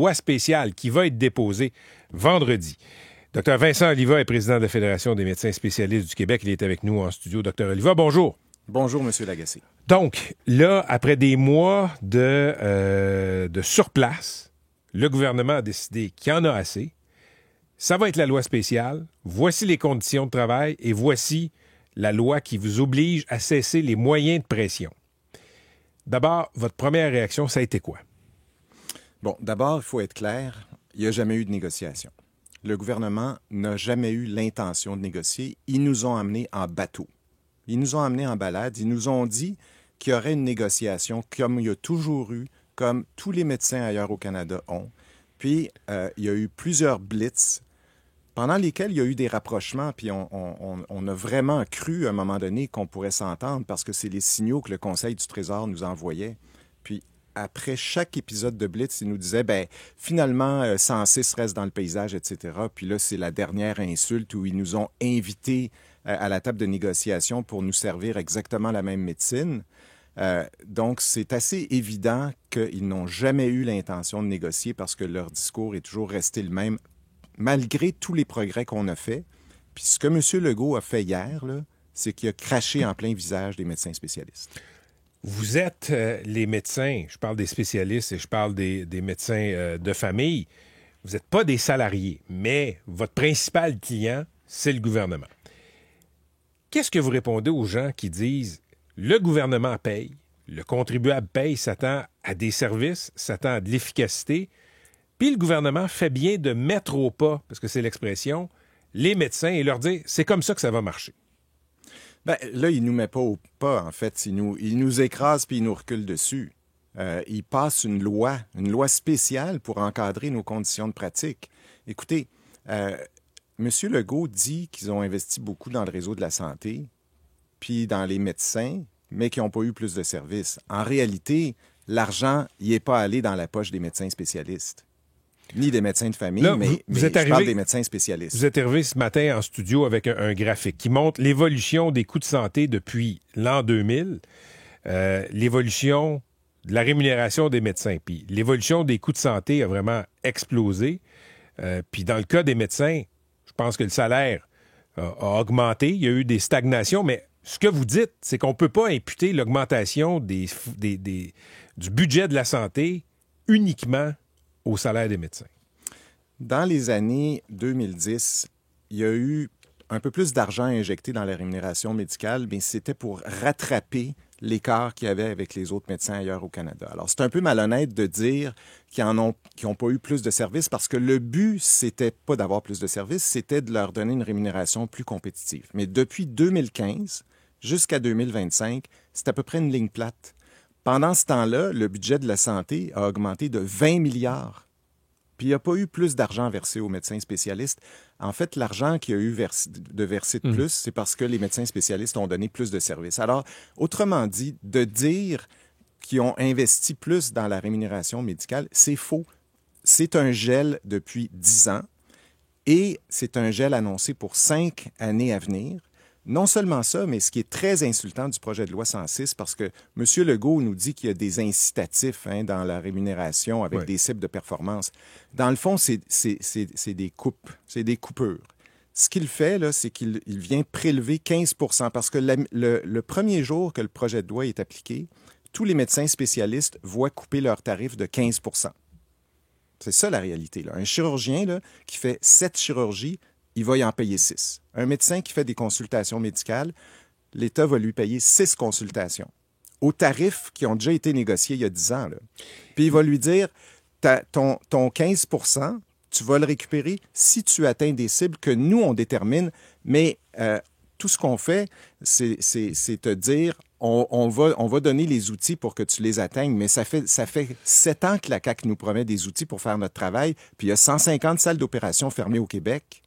loi spéciale qui va être déposée vendredi. Dr Vincent Oliva est président de la Fédération des médecins spécialistes du Québec. Il est avec nous en studio. Dr Oliva, bonjour. Bonjour, M. Lagacé. Donc, là, après des mois de surplace, le gouvernement a décidé qu'il y en a assez. Ça va être la loi spéciale. Voici les conditions de travail et voici la loi qui vous oblige à cesser les moyens de pression. D'abord, votre première réaction, ça a été quoi? Bon, d'abord, il faut être clair, il n'y a jamais eu de négociation. Le gouvernement n'a jamais eu l'intention de négocier. Ils nous ont amenés en bateau. Ils nous ont amenés en balade. Ils nous ont dit qu'il y aurait une négociation comme il y a toujours eu, comme tous les médecins ailleurs au Canada ont. Puis, il y a eu plusieurs blitz pendant lesquels il y a eu des rapprochements, puis on a vraiment cru à un moment donné qu'on pourrait s'entendre parce que c'est les signaux que le Conseil du Trésor nous envoyait. Puis, après chaque épisode de Blitz, il nous disait, bien, finalement, 106 reste dans le paysage, etc. Puis là, c'est la dernière insulte où ils nous ont invités à la table de négociation pour nous servir exactement la même médecine. Donc, c'est assez évident qu'ils n'ont jamais eu l'intention de négocier parce que leur discours est toujours resté le même, malgré tous les progrès qu'on a faits. Puis ce que M. Legault a fait hier, là, c'est qu'il a craché en plein visage des médecins spécialistes. Vous êtes les médecins, je parle des spécialistes et je parle des médecins de famille, vous n'êtes pas des salariés, mais votre principal client, c'est le gouvernement. Qu'est-ce que vous répondez aux gens qui disent « le gouvernement paye, le contribuable paye, s'attend à des services, s'attend à de l'efficacité », puis le gouvernement fait bien de mettre au pas, parce que c'est l'expression, les médecins et leur dire « c'est comme ça que ça va marcher ». Bien, là, il ne nous met pas au pas, en fait. Il nous écrase puis il nous recule dessus. Il passe une loi spéciale pour encadrer nos conditions de pratique. Écoutez, M. Legault dit qu'ils ont investi beaucoup dans le réseau de la santé, puis dans les médecins, mais qui n'ont pas eu plus de services. En réalité, l'argent n'y est pas allé dans la poche des médecins spécialistes. Ni des médecins de famille, là, mais je parle des médecins spécialistes. Vous êtes arrivé ce matin en studio avec un graphique qui montre l'évolution des coûts de santé depuis l'an 2000, l'évolution de la rémunération des médecins. Puis l'évolution des coûts de santé a vraiment explosé. Puis dans le cas des médecins, je pense que le salaire a augmenté. Il y a eu des stagnations, mais ce que vous dites, c'est qu'on ne peut pas imputer l'augmentation du budget de la santé uniquement au salaire des médecins. Dans les années 2010, il y a eu un peu plus d'argent injecté dans la rémunération médicale, mais c'était pour rattraper l'écart qu'il y avait avec les autres médecins ailleurs au Canada. Alors, c'est un peu malhonnête de dire qu'ils n'ont pas eu plus de services parce que le but, c'était pas d'avoir plus de services, c'était de leur donner une rémunération plus compétitive. Mais depuis 2015 jusqu'à 2025, c'est à peu près une ligne plate. Pendant ce temps-là, le budget de la santé a augmenté de 20 milliards. Puis il n'y a pas eu plus d'argent versé aux médecins spécialistes. En fait, l'argent qu'il y a eu de versé de plus, c'est parce que les médecins spécialistes ont donné plus de services. Alors, autrement dit, de dire qu'ils ont investi plus dans la rémunération médicale, c'est faux. C'est un gel depuis 10 ans et c'est un gel annoncé pour 5 années à venir. Non seulement ça, mais ce qui est très insultant du projet de loi 106, parce que M. Legault nous dit qu'il y a des incitatifs dans la rémunération avec des cibles de performance. Dans le fond, c'est des coupes, c'est des coupures. Ce qu'il fait, là, c'est qu'il vient prélever 15 % parce que le premier jour que le projet de loi est appliqué, tous les médecins spécialistes voient couper leurs tarifs de 15 %. C'est ça la réalité, là. Un chirurgien là, qui fait 7 chirurgies, il va y en payer 6. Un médecin qui fait des consultations médicales, l'État va lui payer 6 consultations aux tarifs qui ont déjà été négociés il y a 10 ans. Là. Puis il va lui dire, ton 15 % tu vas le récupérer si tu atteins des cibles que nous, on détermine, mais tout ce qu'on fait, c'est te dire, on va donner les outils pour que tu les atteignes, mais ça fait 7 ans que la CAQ nous promet des outils pour faire notre travail, puis il y a 150 salles d'opération fermées au Québec.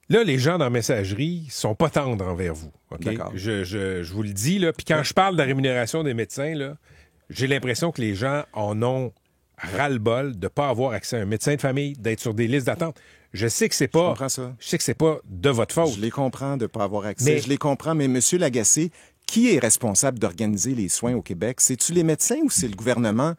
Là, les gens dans la messagerie sont pas tendres envers vous. Okay? D'accord. Je vous le dis, là. Puis quand je parle de la rémunération des médecins, là, j'ai l'impression que les gens en ont ras-le-bol de ne pas avoir accès à un médecin de famille, d'être sur des listes d'attente. Je sais que c'est pas. Je comprends ça. Je sais que c'est pas de votre faute. Je les comprends de ne pas avoir accès. Je les comprends, mais M. Lagacé, qui est responsable d'organiser les soins au Québec? C'est-tu les médecins ou c'est le gouvernement?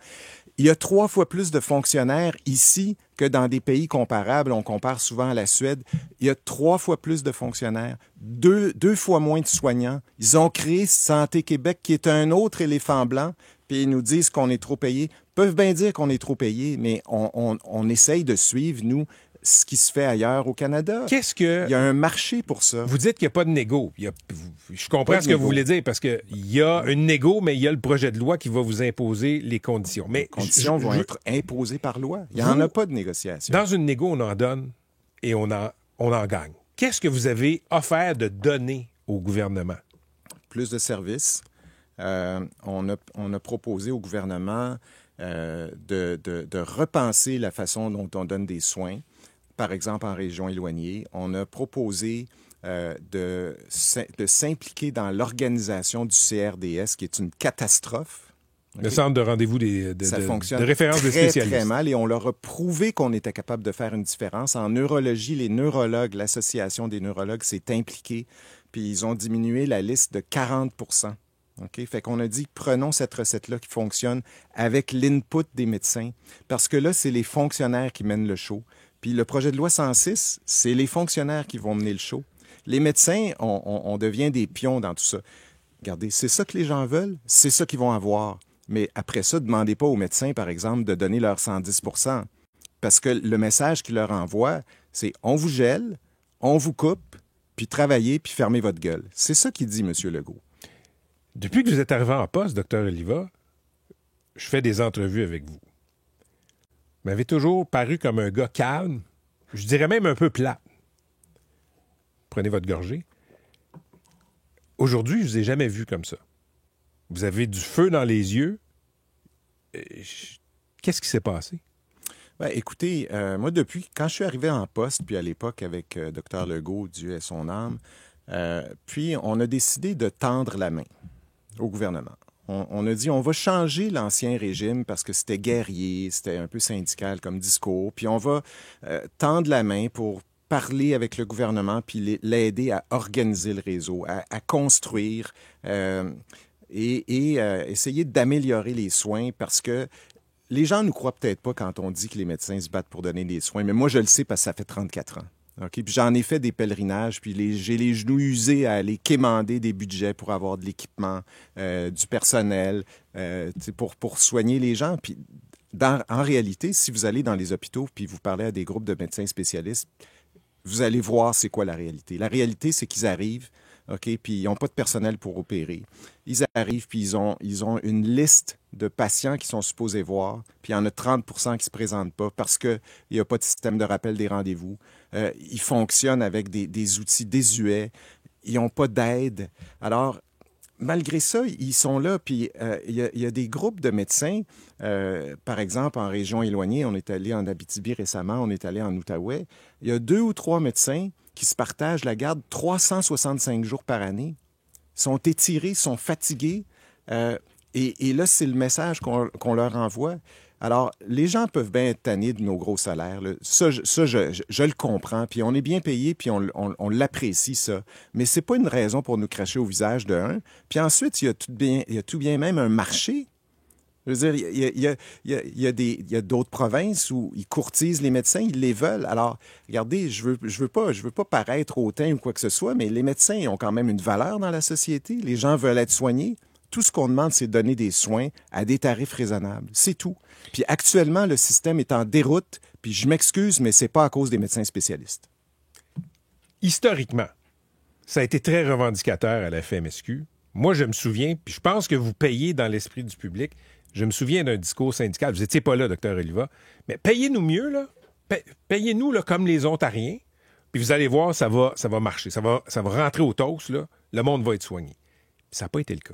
Il y a 3 fois plus de fonctionnaires ici que dans des pays comparables. On compare souvent à la Suède. Il y a 3 fois plus de fonctionnaires, deux fois moins de soignants. Ils ont créé Santé Québec, qui est un autre éléphant blanc, puis ils nous disent qu'on est trop payé. Ils peuvent bien dire qu'on est trop payé, mais on essaye de suivre, nous, ce qui se fait ailleurs au Canada. Il y a un marché pour ça. Vous dites qu'il n'y a pas de négo. Je comprends ce que vous voulez dire, parce qu'il y a une négo, mais il y a le projet de loi qui va vous imposer les conditions. Mais les conditions vont être imposées par loi. Il n'y en a pas de négociation. Dans une négo, on en donne et on en gagne. Qu'est-ce que vous avez offert de donner au gouvernement? Plus de services. On a proposé au gouvernement de repenser la façon dont on donne des soins. Par exemple, en région éloignée, on a proposé de s'impliquer dans l'organisation du CRDS, qui est une catastrophe. Le centre de rendez-vous Ça fonctionne de référence des spécialistes. Très mal, et on leur a prouvé qu'on était capable de faire une différence. En neurologie, les neurologues, l'Association des neurologues s'est impliquée, puis ils ont diminué la liste de 40 %. OK? Fait qu'on a dit, prenons cette recette-là qui fonctionne avec l'input des médecins, parce que là, c'est les fonctionnaires qui mènent le show. Puis le projet de loi 106, c'est les fonctionnaires qui vont mener le show. Les médecins, on devient des pions dans tout ça. Regardez, c'est ça que les gens veulent, c'est ça qu'ils vont avoir. Mais après ça, ne demandez pas aux médecins, par exemple, de donner leur 110 %. Parce que le message qu'ils leur envoient, c'est « on vous gèle, on vous coupe, puis travaillez, puis fermez votre gueule ». C'est ça qu'il dit, M. Legault. Depuis que vous êtes arrivé en poste, Dr. Oliva, je fais des entrevues avec vous. Vous m'avez toujours paru comme un gars calme, je dirais même un peu plat. Prenez votre gorgée. Aujourd'hui, je ne vous ai jamais vu comme ça. Vous avez du feu dans les yeux. Qu'est-ce qui s'est passé? Ben, écoutez, moi, depuis, quand je suis arrivé en poste, puis à l'époque avec Dr. Legault, Dieu ait son âme, puis on a décidé de tendre la main au gouvernement. On a dit, on va changer l'ancien régime parce que c'était guerrier, c'était un peu syndical comme discours, puis on va tendre la main pour parler avec le gouvernement puis l'aider à organiser le réseau, à construire et essayer d'améliorer les soins parce que les gens ne nous croient peut-être pas quand on dit que les médecins se battent pour donner des soins, mais moi, je le sais parce que ça fait 34 ans. Okay? Puis j'en ai fait des pèlerinages, puis j'ai les genoux usés à aller quémander des budgets pour avoir de l'équipement, du personnel, pour soigner les gens. Puis en réalité, si vous allez dans les hôpitaux puis vous parlez à des groupes de médecins spécialistes, vous allez voir c'est quoi la réalité. La réalité, c'est qu'ils arrivent, OK, puis ils n'ont pas de personnel pour opérer. Ils arrivent, puis ils ont une liste de patients qui sont supposés voir, puis il y en a 30 % qui ne se présentent pas parce qu'il n'y a pas de système de rappel des rendez-vous. Ils fonctionnent avec des outils désuets. Ils n'ont pas d'aide. Alors, malgré ça, ils sont là, puis il y a des groupes de médecins, par exemple, en région éloignée, on est allé en Abitibi récemment, on est allé en Outaouais, il y a 2 ou 3 médecins qui se partagent la garde 365 jours par année, sont étirés, sont fatigués, et là, c'est le message qu'on leur envoie. Alors, les gens peuvent bien être tannés de nos gros salaires. Là. Ça, je le comprends. Puis on est bien payé, puis on l'apprécie, ça. Mais c'est pas une raison pour nous cracher au visage de un. Puis ensuite, il y a tout bien même un marché. Je veux dire, il y a d'autres provinces où ils courtisent les médecins, ils les veulent. Alors, regardez, je veux pas paraître hautain ou quoi que ce soit, mais les médecins ils ont quand même une valeur dans la société. Les gens veulent être soignés. Tout ce qu'on demande, c'est de donner des soins à des tarifs raisonnables. C'est tout. Puis actuellement, le système est en déroute, puis je m'excuse, mais c'est pas à cause des médecins spécialistes. Historiquement, ça a été très revendicateur à la FMSQ. Moi, je me souviens, puis je pense que vous payez dans l'esprit du public, je me souviens d'un discours syndical. Vous n'étiez pas là, Dr. Oliva, mais payez-nous mieux, là. Payez-nous là, comme les Ontariens, puis vous allez voir, ça va marcher. Ça va rentrer au toast, là. Le monde va être soigné. Ça n'a pas été le cas.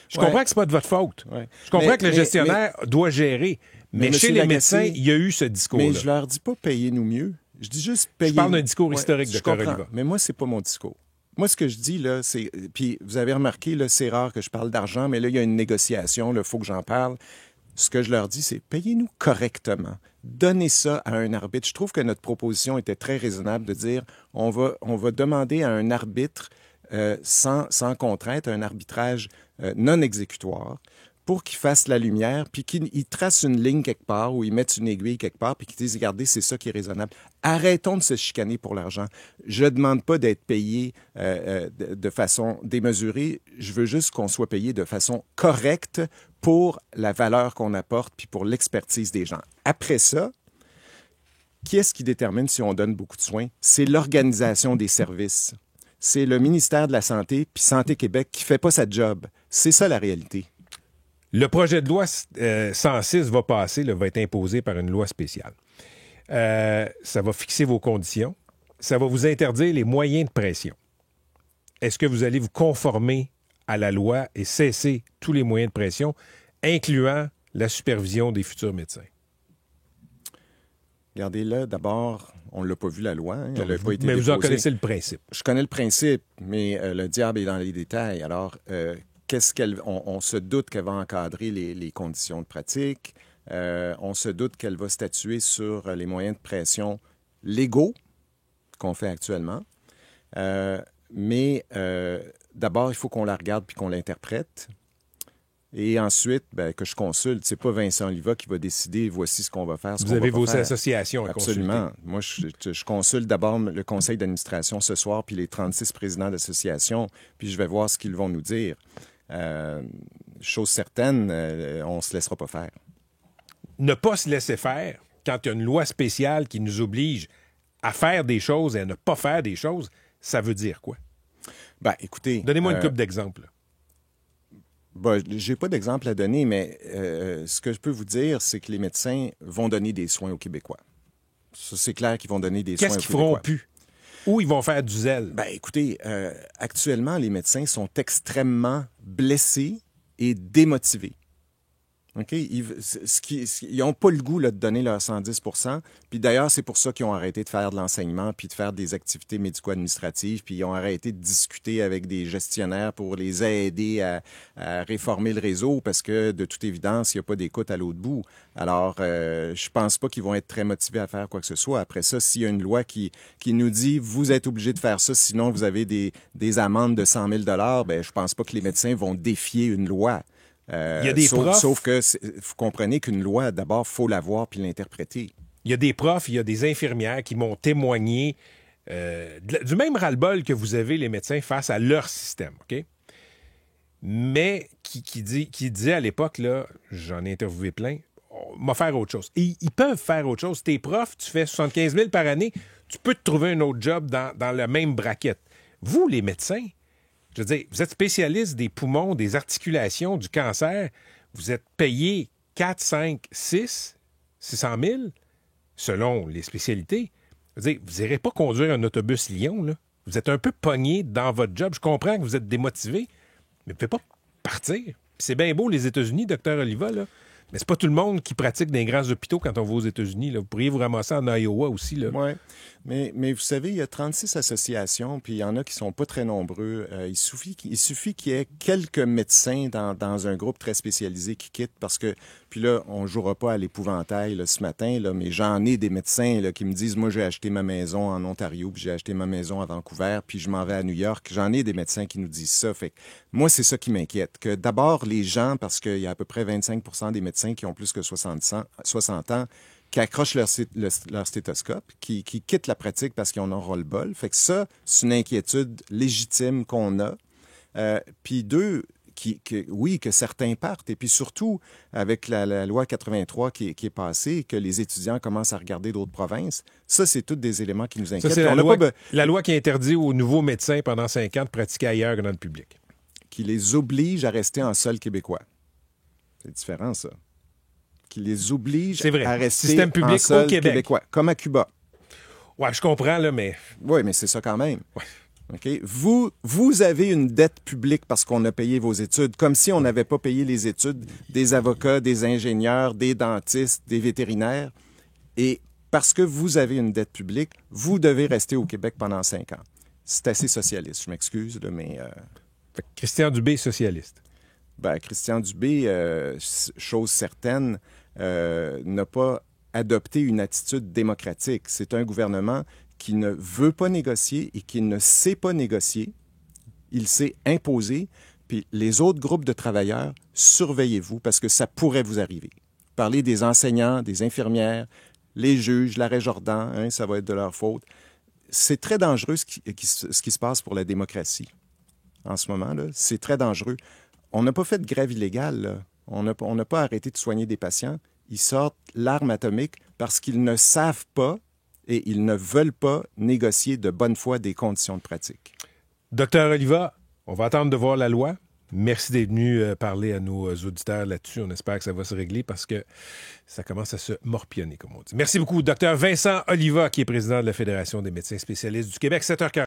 Je comprends que ce n'est pas de votre faute. Ouais. Je comprends que le gestionnaire doit gérer. Mais chez les médecins, il y a eu ce discours-là. Mais je leur dis pas payez-nous mieux. Je dis juste payez. Je parle d'un discours historique de Dr. Oliva. Mais moi, c'est pas mon discours. Moi, ce que je dis, là, c'est... Puis vous avez remarqué, là, c'est rare que je parle d'argent, mais là, il y a une négociation, il faut que j'en parle. Ce que je leur dis, c'est payez-nous correctement. Donnez ça à un arbitre. Je trouve que notre proposition était très raisonnable de dire on va demander à un arbitre sans contrainte, un arbitrage non exécutoire pour qu'ils fassent la lumière, puis qu'ils tracent une ligne quelque part ou ils mettent une aiguille quelque part, puis qu'ils disent, regardez, c'est ça qui est raisonnable. Arrêtons de se chicaner pour l'argent. Je ne demande pas d'être payé de façon démesurée. Je veux juste qu'on soit payé de façon correcte pour la valeur qu'on apporte, puis pour l'expertise des gens. Après ça, qui est-ce qui détermine si on donne beaucoup de soins? C'est l'organisation des services. C'est le ministère de la Santé, puis Santé Québec, qui ne fait pas sa job. C'est ça la réalité. Le projet de loi 106 va passer, là, va être imposé par une loi spéciale. Ça va fixer vos conditions. Ça va vous interdire les moyens de pression. Est-ce que vous allez vous conformer à la loi et cesser tous les moyens de pression, incluant la supervision des futurs médecins? Regardez là, d'abord, on ne l'a pas vu la loi. Hein, elle n'a pas été mais déposée. vous en connaissez le principe. Je connais le principe, mais le diable est dans les détails. Alors, on se doute qu'elle va encadrer les conditions de pratique. On se doute qu'elle va statuer sur les moyens de pression légaux qu'on fait actuellement. Mais d'abord, il faut qu'on la regarde puis qu'on l'interprète. Et ensuite, que je consulte. C'est pas Vincent Oliva qui va décider, voici ce qu'on va faire. Vous avez vos associations à Absolument. consulter. Moi, je consulte d'abord le conseil d'administration ce soir, puis les 36 présidents d'associations, puis je vais voir ce qu'ils vont nous dire. Chose certaine, on ne se laissera pas faire. Ne pas se laisser faire quand il y a une loi spéciale qui nous oblige à faire des choses et à ne pas faire des choses, ça veut dire quoi? Écoutez... Donnez-moi une couple d'exemples. Je n'ai pas d'exemple à donner, mais ce que je peux vous dire, c'est que les médecins vont donner des soins aux Québécois. Ça, c'est clair qu'ils vont donner des soins aux Québécois. Qu'est-ce qu'ils feront plus? Ou ils vont faire du zèle? Écoutez, actuellement, les médecins sont extrêmement blessés et démotivés. OK? Ils n'ont pas le goût là, de donner leur 110 %. Puis d'ailleurs, c'est pour ça qu'ils ont arrêté de faire de l'enseignement puis de faire des activités médico-administratives. Puis ils ont arrêté de discuter avec des gestionnaires pour les aider à réformer le réseau parce que, de toute évidence, il n'y a pas d'écoute à l'autre bout. Alors, je pense pas qu'ils vont être très motivés à faire quoi que ce soit. Après ça, s'il y a une loi qui nous dit « vous êtes obligé de faire ça, sinon vous avez des amendes de 100 000 $, je pense pas que les médecins vont défier une loi. Il y a des profs... Sauf que vous comprenez qu'une loi, d'abord, il faut la voir puis l'interpréter. Il y a des profs, il y a des infirmières qui m'ont témoigné du même ras-le-bol que vous avez, les médecins, face à leur système, OK? Mais qui disait à l'époque, là, j'en ai interviewé plein, on va faire autre chose. Et ils peuvent faire autre chose. T'es prof, tu fais 75 000 par année, tu peux te trouver un autre job dans la même braquette. Vous, les médecins, je veux dire, vous êtes spécialiste des poumons, des articulations, du cancer. Vous êtes payé 4, 5, 600 000 selon les spécialités. Je veux dire, vous n'irez pas conduire un autobus Lyon, là. Vous êtes un peu pogné dans votre job. Je comprends que vous êtes démotivé, mais vous ne pouvez pas partir. Puis c'est bien beau, les États-Unis, Dr. Oliva, là. Mais c'est pas tout le monde qui pratique dans les grands hôpitaux quand on va aux États-Unis, là. Vous pourriez vous ramasser en Iowa aussi, là. Oui, mais vous savez, il y a 36 associations, puis il y en a qui sont pas très nombreux. Il suffit qu'il y ait quelques médecins dans un groupe très spécialisé qui quittent parce que, puis là, on ne jouera pas à l'épouvantail là, ce matin, là, mais j'en ai des médecins là, qui me disent, moi, j'ai acheté ma maison en Ontario, puis j'ai acheté ma maison à Vancouver, puis je m'en vais à New York. J'en ai des médecins qui nous disent ça. Fait que moi, c'est ça qui m'inquiète. Que d'abord, les gens, parce qu'il y a à peu près 25 % des médecins qui ont plus que 60 ans, qui accrochent leur stéthoscope, qui quittent la pratique parce qu'ils en ont ras-le-bol. Fait que ça, c'est une inquiétude légitime qu'on a. Puis deux, que certains partent. Et puis surtout, avec la loi 83 qui est passée, que les étudiants commencent à regarder d'autres provinces, ça, c'est tous des éléments qui nous inquiètent. Ça, c'est la loi qui interdit aux nouveaux médecins pendant 5 ans de pratiquer ailleurs que dans le public. Qui les oblige à rester en sol québécois. C'est différent, ça. Qui les oblige à rester système public en sol au Québec. Québécois, comme à Cuba. Ouais, je comprends, là, mais... Oui, mais c'est ça quand même. Ouais. OK? Vous avez une dette publique parce qu'on a payé vos études, comme si on n'avait pas payé les études des avocats, des ingénieurs, des dentistes, des vétérinaires. Et parce que vous avez une dette publique, vous devez rester au Québec pendant 5 ans. C'est assez socialiste, je m'excuse, là, mais... Christian Dubé, socialiste. Christian Dubé, chose certaine, n'a pas adopté une attitude démocratique. C'est un gouvernement qui ne veut pas négocier et qui ne sait pas négocier. Il s'est imposé. Puis les autres groupes de travailleurs, surveillez-vous parce que ça pourrait vous arriver. Parlez des enseignants, des infirmières, les juges, l'arrêt Jordan, hein, ça va être de leur faute. C'est très dangereux ce qui se passe pour la démocratie en ce moment. Là. C'est très dangereux. On n'a pas fait de grève illégale. Là. On n'a pas arrêté de soigner des patients. Ils sortent l'arme atomique parce qu'ils ne savent pas et ils ne veulent pas négocier de bonne foi des conditions de pratique. Docteur Oliva, on va attendre de voir la loi. Merci d'être venu parler à nos auditeurs là-dessus. On espère que ça va se régler parce que ça commence à se morpionner, comme on dit. Merci beaucoup, Docteur Vincent Oliva, qui est président de la Fédération des médecins spécialistes du Québec, 7h40.